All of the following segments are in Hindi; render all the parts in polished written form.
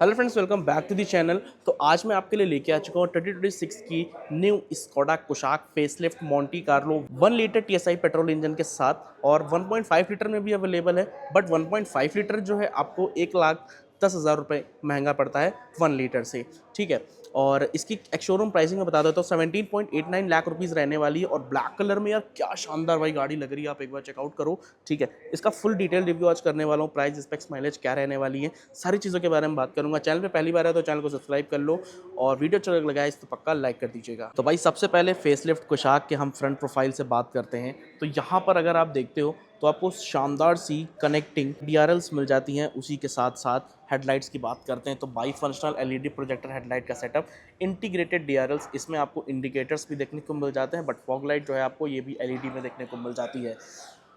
Hello friends, welcome back to the channel. तो आज मैं आपके लिए लेके आ चुका हूँ 2026 की new Skoda Kushaq facelift Monte Carlo 1 litre TSI petrol engine के साथ, और 1.5 लीटर में भी अवेलेबल है। बट 1.5 लीटर जो है आपको 1,10,000 रुपये महंगा पड़ता है 1 लीटर से। ठीक है, और इसकी एक शोरूम प्राइसिंग में बता देता हूँ 17.89 लाख रुपीज़ रहने वाली है। और ब्लैक कलर में यार क्या शानदार भाई गाड़ी लग रही है, आप एक बार चेकआउट करो। ठीक है, इसका फुल डिटेल रिव्यू आज करने वाला हूँ। प्राइस, स्पेक्स, माइलेज क्या रहने वाली है, सारी चीज़ों के बारे में बात करूंगा। चैनल पे पहली बार है तो चैनल को सब्सक्राइब कर लो, और वीडियो अच्छा लगा इस तो पक्का लाइक कर दीजिएगा। तो भाई सबसे पहले फेसलिफ्ट कुशाक के हम फ्रंट प्रोफाइल से बात करते हैं। तो यहाँ पर अगर आप देखते हो तो आपको शानदार सी कनेक्टिंग डीआरएल्स मिल जाती हैं। उसी के साथ साथ हेडलाइट्स की बात करते हैं तो by functional LED projector headlight का सेटअप, इंटीग्रेटेड डीआरएल्स, इसमें आपको इंडिकेटर्स भी देखने को मिल जाते हैं। बट फॉग लाइट जो है आपको ये भी एलईडी में देखने को मिल जाती है।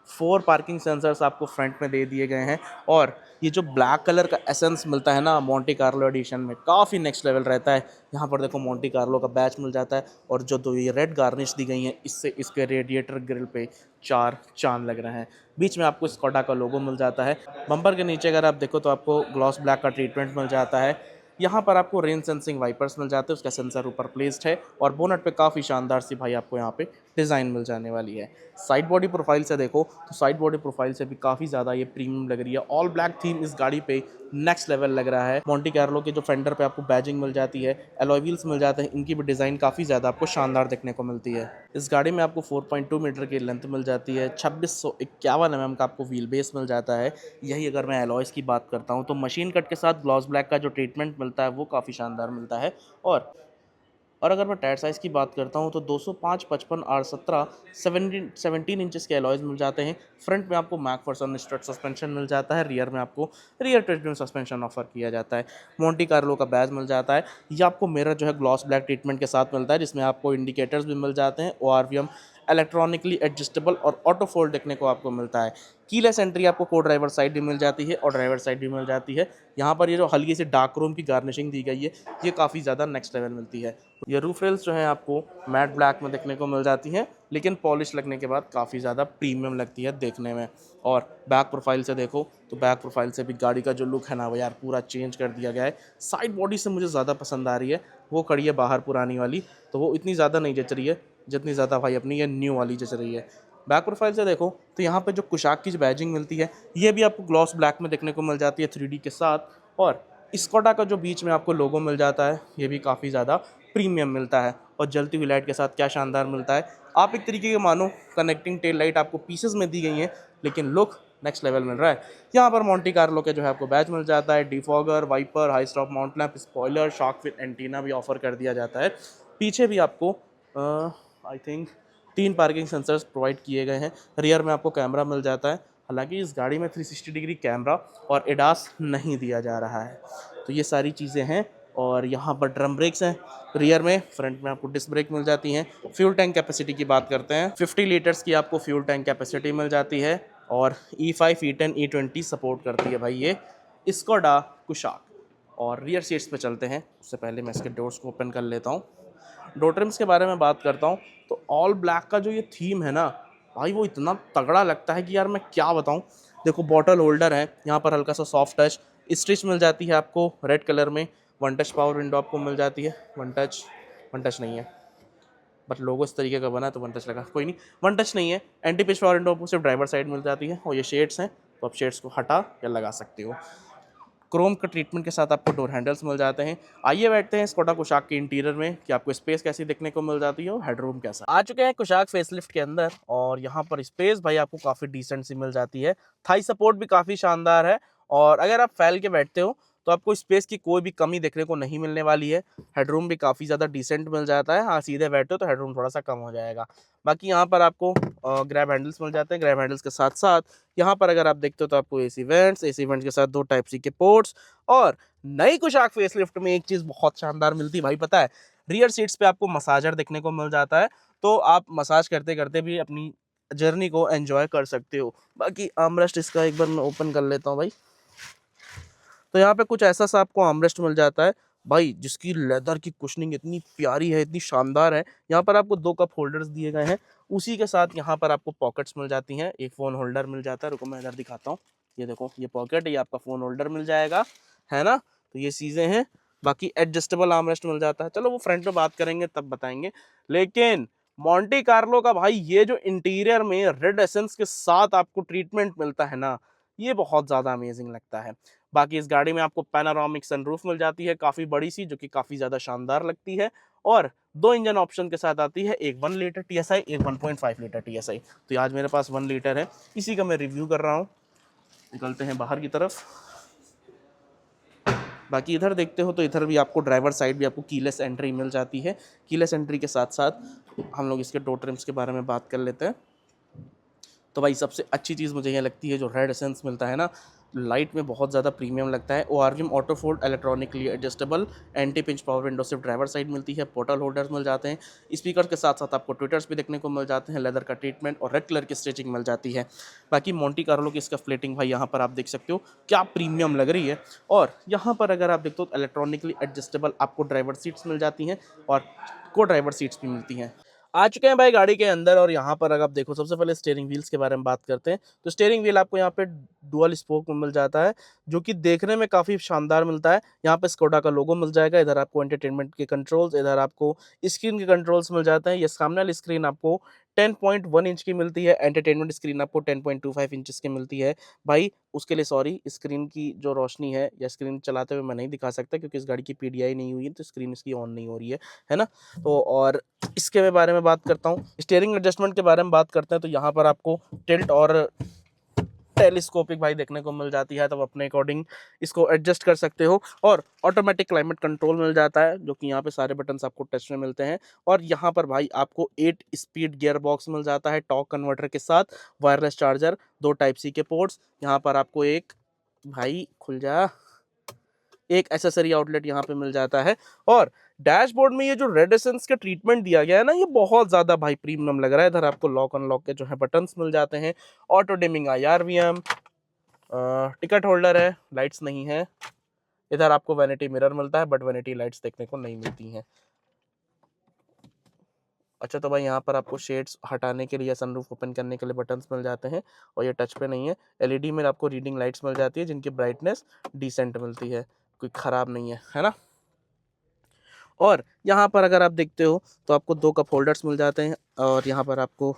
4 पार्किंग सेंसर्स आपको फ्रंट में दे दिए गए हैं। और ये जो ब्लैक कलर का एसेंस मिलता है ना मोंटी कार्लो एडिशन में, काफ़ी नेक्स्ट लेवल रहता है। यहाँ पर देखो मोंटी कार्लो का बैच मिल जाता है, और जो दो ये रेड गार्निश दी गई हैं इससे इसके रेडिएटर ग्रिल पे 4 चांद लग रहे हैं। बीच में आपको स्कोडा का लोगो मिल जाता है। बम्पर के नीचे अगर आप देखो तो आपको ग्लॉस ब्लैक का ट्रीटमेंट मिल जाता है। यहाँ पर आपको रेन सेंसिंग वाइपर्स मिल जाते हैं, उसका सेंसर ऊपर प्लेस्ड है। और बोनट पे काफ़ी शानदार सी भाई आपको यहाँ पे डिज़ाइन मिल जाने वाली है। साइड बॉडी प्रोफाइल से देखो तो साइड बॉडी प्रोफाइल से भी काफ़ी ज़्यादा ये प्रीमियम लग रही है। ऑल ब्लैक थीम इस गाड़ी पे नेक्स्ट लेवल लग रहा है। मोंटी कार्लो के जो फेंडर पे आपको बैजिंग मिल जाती है, एलॉय व्हील्स मिल जाते हैं, इनकी भी डिज़ाइन काफ़ी ज़्यादा आपको शानदार देखने को मिलती है। इस गाड़ी में आपको 4.2 मीटर की लेंथ मिल जाती है, 2651 mm का आपको व्हील बेस मिल जाता है। यही अगर मैं एलॉयस की बात करता हूँ तो मशीन कट के साथ ग्लॉस ब्लैक का जो ट्रीटमेंट मिलता है वो काफ़ी शानदार मिलता है। और अगर मैं टायर साइज़ की बात करता हूँ तो 205, 55 और 17 17 इंचेस के अलॉयज़ मिल जाते हैं। फ्रंट में आपको मैकफर्सन स्ट्रट सस्पेंशन मिल जाता है, रियर में आपको रियर ट्रेजन सस्पेंशन ऑफर किया जाता है। मोंटी कार्लो का बैज मिल जाता है। ये आपको मिरर जो है ग्लॉस ब्लैक ट्रीटमेंट के साथ मिलता है, जिसमें आपको इंडिकेटर्स भी मिल जाते हैं। ओआरवीएम इलेक्ट्रॉनिकली एडजस्टेबल और ऑटो फोल्ड देखने को आपको मिलता है। कीलेस एंट्री आपको को ड्राइवर साइड भी मिल जाती है और ड्राइवर साइड भी मिल जाती है। यहाँ पर ये जो हल्की सी डार्क क्रोम की गार्निशिंग दी गई है ये काफ़ी ज़्यादा नेक्स्ट लेवल मिलती है। ये रूफ रेल्स जो हैं आपको मैट ब्लैक में देखने को मिल जाती हैं, लेकिन पॉलिश लगने के बाद काफ़ी ज़्यादा प्रीमियम लगती है देखने में। और बैक प्रोफाइल से देखो तो बैक प्रोफाइल से भी गाड़ी का जो लुक है ना वो यार पूरा चेंज कर दिया गया है। साइड बॉडी से मुझे ज़्यादा पसंद आ रही है, वो खड़ी है बाहर पुरानी वाली, तो वो इतनी ज़्यादा नहीं जच रही है जितनी ज़्यादा भाई अपनी ये न्यू वाली जच रही है। बैक प्रोफाइल से देखो तो यहाँ पे जो कुशाक की जो बैजिंग मिलती है ये भी आपको ग्लॉस ब्लैक में देखने को मिल जाती है 3D के साथ। और स्कोडा का जो बीच में आपको लोगो मिल जाता है ये भी काफ़ी ज़्यादा प्रीमियम मिलता है। और जलती हुई लाइट के साथ क्या शानदार मिलता है। आप एक तरीके के मानो कनेक्टिंग टेल लाइट आपको पीसेस में दी गई हैं, लेकिन लुक नेक्स्ट लेवल मिल रहा है। यहाँ पर मोंटी कार्लो के जो है आपको बैच मिल जाता है, defogger, wiper, high stop mount lamp, spoiler, शॉक विद एंटीना भी ऑफर कर दिया जाता है। पीछे भी आपको I think 3 parking sensors provide किए गए हैं। रियर में आपको कैमरा मिल जाता है, हालांकि इस गाड़ी में 360 डिग्री कैमरा और एडास नहीं दिया जा रहा है। तो ये सारी चीज़ें हैं। और यहाँ पर ड्रम ब्रेक्स हैं रियर में, फ्रंट में आपको डिस्क ब्रेक मिल जाती हैं। फ्यूल टैंक कैपेसिटी की बात करते हैं, 50 लीटर्स की आपको फ्यूल टैंक कैपेसिटी मिल जाती है। और E5, E10, E20 सपोर्ट करती है भाई ये स्कोडा कुशाक। और रियर सीट्स पे चलते हैं, उससे पहले मैं इसके डोर्स को ओपन कर लेता हूँ। डोर ट्रिम्स के बारे में बात करता हूँ तो ऑल ब्लैक का जो ये थीम है ना भाई वो इतना तगड़ा लगता है कि यार मैं क्या बताऊँ। देखो बॉटल होल्डर है, यहाँ पर हल्का सा सॉफ्ट टच स्टिच मिल जाती है आपको रेड कलर में। वन टच पावर विंडो आपको मिल जाती है। वन टच नहीं है, बट लोगो इस तरीके का बना है तो वन टच लगा, कोई नहीं, वन टच नहीं है। एंटी पिच पावर विंडो आपको सिर्फ ड्राइवर साइड मिल जाती है। और ये शेड्स हैं तो आप शेड्स को हटा या लगा सकते हो। क्रोम का ट्रीटमेंट के साथ आपको डोर हैंडल्स मिल जाते हैं। आइए बैठते हैं स्कोडा कुशाक के इंटीरियर में कि आपको स्पेस कैसी देखने को मिल जाती है और हेडरूम कैसा। आ चुके हैं कुशाक फेसलिफ्ट के अंदर, और यहाँ पर स्पेस भाई आपको काफ़ी डिसेंट सी मिल जाती है। थाई सपोर्ट भी काफ़ी शानदार है। और अगर आप फैल के बैठते हो तो आपको स्पेस की कोई भी कमी देखने को नहीं मिलने वाली है। हेडरूम भी काफ़ी ज़्यादा डिसेंट मिल जाता है। हाँ, सीधे बैठते हो तो हेडरूम थोड़ा सा कम हो जाएगा। बाकी यहाँ पर आपको ग्रैब हैंडल्स मिल जाते हैं। ग्रैब हैंडल्स के साथ साथ यहाँ पर अगर आप देखते हो तो आपको एसी वेंट्स के साथ 2 टाइप सी के पोर्ट्स। और नई कुशाक फेसलिफ्ट में एक चीज़ बहुत शानदार मिलती है भाई, पता है, रियर सीट्स पे आपको मसाजर देखने को मिल जाता है। तो आप मसाज करते करते भी अपनी जर्नी को एंजॉय कर सकते हो। बाकी आर्मरेस्ट इसका एक बार मैं ओपन कर लेता हूँ भाई। तो यहाँ पे कुछ ऐसा सा आपको आर्मरेस्ट मिल जाता है भाई, जिसकी लेदर की कुशनिंग इतनी प्यारी है, इतनी शानदार है। यहाँ पर आपको 2 कप होल्डर्स दिए गए हैं। उसी के साथ यहाँ पर आपको पॉकेट्स मिल जाती हैं, एक फ़ोन होल्डर मिल जाता है। रुको मैं इधर दिखाता हूँ, ये देखो ये पॉकेट, ये आपका फ़ोन होल्डर मिल जाएगा, है ना। तो ये चीज़ें हैं। बाकी एडजस्टेबल आर्मरेस्ट मिल जाता है, चलो वो फ्रंट में बात करेंगे तब बताएंगे। लेकिन मॉन्टी कार्लो का भाई ये जो इंटीरियर में रेड एसेंस के साथ आपको ट्रीटमेंट मिलता है ना, ये बहुत ज़्यादा अमेजिंग लगता है। बाकी इस गाड़ी में आपको पैनारोमिक सनरूफ मिल जाती है काफ़ी बड़ी सी, जो कि काफ़ी ज़्यादा शानदार लगती है। और 2 इंजन ऑप्शन के साथ आती है, एक 1 लीटर TSI, एक 1.5 लीटर TSI। तो आज मेरे पास 1 लीटर है, इसी का मैं रिव्यू कर रहा हूँ। निकलते हैं बाहर की तरफ। बाकी इधर देखते हो तो इधर भी आपको ड्राइवर साइड भी आपको कीलेस एंट्री मिल जाती है। कीलेस एंट्री के साथ साथ हम लोग इसके डोर ट्रिम्स के बारे में बात कर लेते हैं। तो भाई सबसे अच्छी चीज़ मुझे ये लगती है जो रेड एसेंस मिलता है ना, लाइट में बहुत ज़्यादा प्रीमियम लगता है। ORVM auto fold electronically adjustable anti pinch power window सिर्फ ड्राइवर साइड मिलती है। पोर्टल होल्डर्स मिल जाते हैं। स्पीकर के साथ साथ आपको ट्विटर्स भी देखने को मिल जाते हैं। लेदर का ट्रीटमेंट और रेड कलर की स्टिचिंग मिल जाती है। बाकी मोंटी कार्लो की इसका फ्लेटिंग भाई यहाँ पर आप देख सकते हो क्या प्रीमियम लग रही है। और यहाँ पर अगर आप देखते हो तो इलेक्ट्रॉनिकली एडजस्टेबल आपको ड्राइवर सीट्स मिल जाती हैं और को ड्राइवर सीट्स भी मिलती हैं। आ चुके हैं भाई गाड़ी के अंदर, और यहाँ पर अगर आप देखो सबसे पहले स्टीयरिंग व्हील्स के बारे में बात करते हैं। तो स्टीयरिंग व्हील आपको यहाँ पे डुअल स्पोक में मिल जाता है, जो कि देखने में काफ़ी शानदार मिलता है। यहाँ पे स्कोडा का लोगो मिल जाएगा। इधर आपको एंटरटेनमेंट के कंट्रोल्स, इधर आपको स्क्रीन के कंट्रोल्स मिल जाते हैं। ये सामने वाली स्क्रीन आपको 10.1 इंच की मिलती है। एंटरटेनमेंट स्क्रीन आपको 10.25 इंचेस की मिलती है। भाई उसके लिए सॉरी, स्क्रीन की जो रोशनी है या स्क्रीन चलाते हुए मैं नहीं दिखा सकता, क्योंकि इस गाड़ी की PDI नहीं हुई है, तो स्क्रीन इसकी ऑन नहीं हो रही है ना। तो और इसके बारे में बात करता हूँ, स्टीयरिंग एडजस्टमेंट के बारे में बात करते हैं। तो यहाँ पर आपको टिल्ट और टेलीस्कोपिक भाई देखने को मिल जाती है, तो अपने अकॉर्डिंग इसको एडजस्ट कर सकते हो। और ऑटोमेटिक क्लाइमेट कंट्रोल मिल जाता है, जो कि यहाँ पे सारे बटन्स आपको टच में मिलते हैं। और यहाँ पर भाई आपको 8 स्पीड गियर बॉक्स मिल जाता है टॉर्क कन्वर्टर के साथ, वायरलेस चार्जर, 2 Type-C के पोर्ट्स। यहाँ पर आपको एक भाई खुल जा एक एसेसरी आउटलेट यहाँ पे मिल जाता है। और डैशबोर्ड में ये जो रेड एसेंस का ट्रीटमेंट दिया गया है ना, ये बहुत ज़्यादा भाई प्रीमियम लग रहा है। इधर आपको लॉक अनलॉक के जो है बटन्स मिल जाते हैं। Auto dimming IRVM, ticket holder है, लाइट्स नहीं है। इधर आपको वैनिटी मिरर मिलता है, बट वैनिटी लाइट्स देखने को नहीं मिलती हैं। अच्छा, तो भाई यहाँ पर आपको शेड्स हटाने के लिए या सनरूफ ओपन करने के लिए बटन्स मिल जाते हैं, और ये टच पे नहीं है। LED में आपको रीडिंग लाइट्स मिल जाती है, जिनकी ब्राइटनेस डिसेंट मिलती है, कोई ख़राब नहीं है ना। और यहाँ पर अगर आप देखते हो तो आपको 2 कप होल्डर्स मिल जाते हैं। और यहाँ पर आपको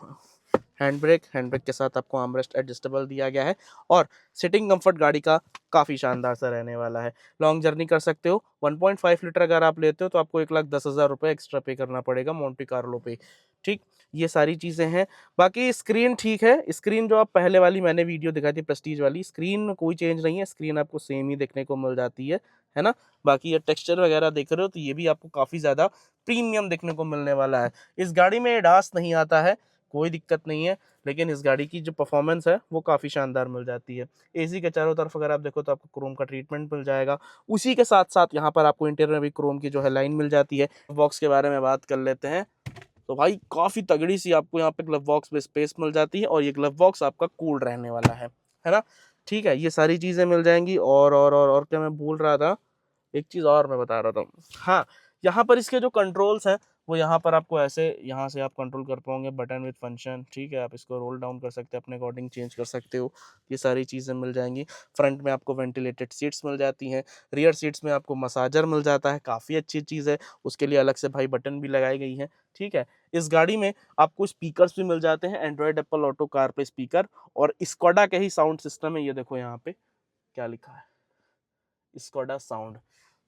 हैंड ब्रेक के साथ आपको आर्मरेस्ट एडजस्टेबल दिया गया है। और सिटिंग कंफर्ट गाड़ी का काफ़ी शानदार सा रहने वाला है। लॉन्ग जर्नी कर सकते हो। 1.5 लीटर अगर आप लेते हो तो आपको 1,10,000 रुपये एक्स्ट्रा पे करना पड़ेगा मोंटी कार्लो पे। ठीक, ये सारी चीज़ें हैं। बाकी स्क्रीन ठीक है। स्क्रीन जो आप पहले वाली मैंने वीडियो दिखाई थी प्रेस्टीज वाली, स्क्रीन में कोई चेंज नहीं है। स्क्रीन आपको सेम ही देखने को मिल जाती है ना। बाकी ये टेक्सचर वगैरह देख रहे हो तो ये भी आपको काफ़ी ज़्यादा प्रीमियम देखने को मिलने वाला है। इस गाड़ी में एडास नहीं आता है, कोई दिक्कत नहीं है, लेकिन इस गाड़ी की जो परफॉर्मेंस है वो काफ़ी शानदार मिल जाती है। AC के चारों तरफ अगर आप देखो तो आपको क्रोम का ट्रीटमेंट मिल जाएगा। उसी के साथ साथ यहाँ पर आपको इंटीरियर में भी क्रोम की जो है लाइन मिल जाती है। बॉक्स के बारे में बात कर लेते हैं। तो भाई काफ़ी तगड़ी सी आपको यहाँ पे ग्लव बॉक्स में स्पेस मिल जाती है, और ये ग्लव बॉक्स आपका कूल रहने वाला है ना। ठीक है, ये सारी चीज़ें मिल जाएंगी। और क्या मैं भूल रहा था, एक चीज़ और मैं बता रहा था। हाँ, यहाँ पर इसके जो कंट्रोल्स हैं वो यहाँ पर आपको ऐसे, यहाँ से आप कंट्रोल कर पाओगे बटन विद फंक्शन। ठीक है, आप इसको रोल डाउन कर सकते हैं, अपने अकॉर्डिंग चेंज कर सकते हो। ये सारी चीज़ें मिल जाएंगी। फ्रंट में आपको वेंटिलेटेड सीट्स मिल जाती हैं। रियर सीट्स में आपको मसाजर मिल जाता है, काफ़ी अच्छी चीज़ है। उसके लिए अलग से भाई बटन भी लगाई गई है। ठीक है, इस गाड़ी में आपको स्पीकर्स भी मिल जाते हैं, एंड्रॉयड एप्पल ऑटो कार पे स्पीकर, और स्कोडा के ही साउंड सिस्टम है। ये देखो यहाँ पे क्या लिखा है, स्कोडा साउंड।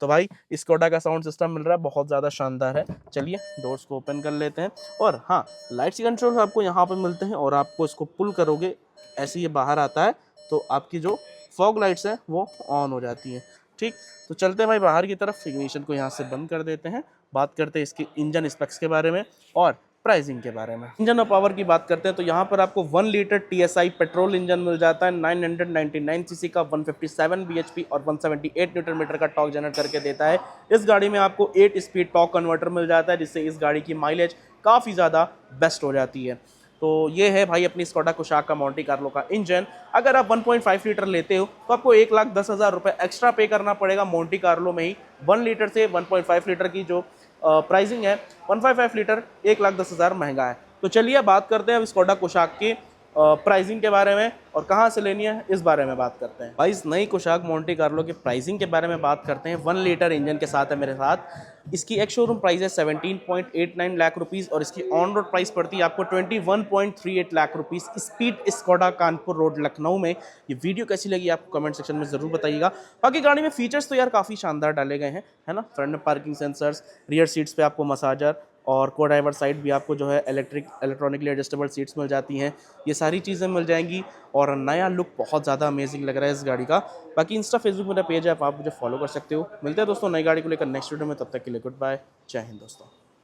तो भाई स्कोडा का साउंड सिस्टम मिल रहा है, बहुत ज़्यादा शानदार है। चलिए डोर्स को ओपन कर लेते हैं। और हाँ, लाइट्स के कंट्रोल्स आपको यहाँ पे मिलते हैं, और आपको इसको पुल करोगे ऐसे ये बाहर आता है, तो आपकी जो फॉग लाइट्स हैं वो ऑन हो जाती हैं। ठीक, तो चलते हैं भाई बाहर की तरफ। इग्निशन को यहाँ से बंद कर देते हैं। बात करते हैं इसकी इंजन स्पेक्स के बारे में और प्राइसिंग के बारे में। इंजन और पावर की बात करते हैं तो यहाँ पर आपको 1 लीटर TSI पेट्रोल इंजन मिल जाता है, 999 सीसी का, 157 bhp और 178 न्यूटन मीटर का टॉर्क जनरेट करके देता है। इस गाड़ी में आपको 8 स्पीड टॉर्क कन्वर्टर मिल जाता है, जिससे इस गाड़ी की माइलेज काफ़ी ज़्यादा बेस्ट हो जाती है। तो ये है भाई अपनी स्कोडा कुशाक का मोंटी कार्लो का इंजन। अगर आप 1.5 लीटर लेते हो तो आपको 1,10,000 रुपये एक्स्ट्रा पे करना पड़ेगा मोंटी कार्लो में ही। 1 लीटर से 1.5 लीटर की जो प्राइसिंग है, 1.5 लीटर 1,10,000 महंगा है। तो चलिए बात करते हैं अब स्कोडा कुशाक की प्राइसिंग के बारे में और कहाँ से लेनी है इस बारे में बात करते हैं। भाई इस नई कुशाक मोंटे कार्लो की प्राइसिंग के बारे में बात करते हैं। 1 लीटर इंजन के साथ है मेरे साथ। इसकी एक शोरूम प्राइस है 17.89 लाख रुपीज़ और इसकी ऑन रोड प्राइस पड़ती है आपको 21.38 lakh rupees. Speed Skoda Kanpur road Lucknow में। ये वीडियो कैसी लगी आपको कमेंट सेक्शन में ज़रूर बताइएगा। बाकी गाड़ी में फीचर्स तो यार काफ़ी शानदार डाले गए हैं, है ना। फ्रंट में पार्किंग सेंसर्स, रियर सीट्स पे आपको मसाजर और को ड्राइवर साइड भी आपको जो है इलेक्ट्रॉनिकली एडजस्टेबल सीट्स मिल जाती हैं। ये सारी चीज़ें मिल जाएंगी और नया लुक बहुत ज़्यादा अमेजिंग लग रहा है इस गाड़ी का। बाकी इंस्टा फेसबुक मेरा पेज है, आप मुझे फॉलो कर सकते हो। मिलते हैं दोस्तों नई गाड़ी को लेकर नेक्स्ट वीडियो में, तब तक के लिए गुड बाय, जय हिंद दोस्तों।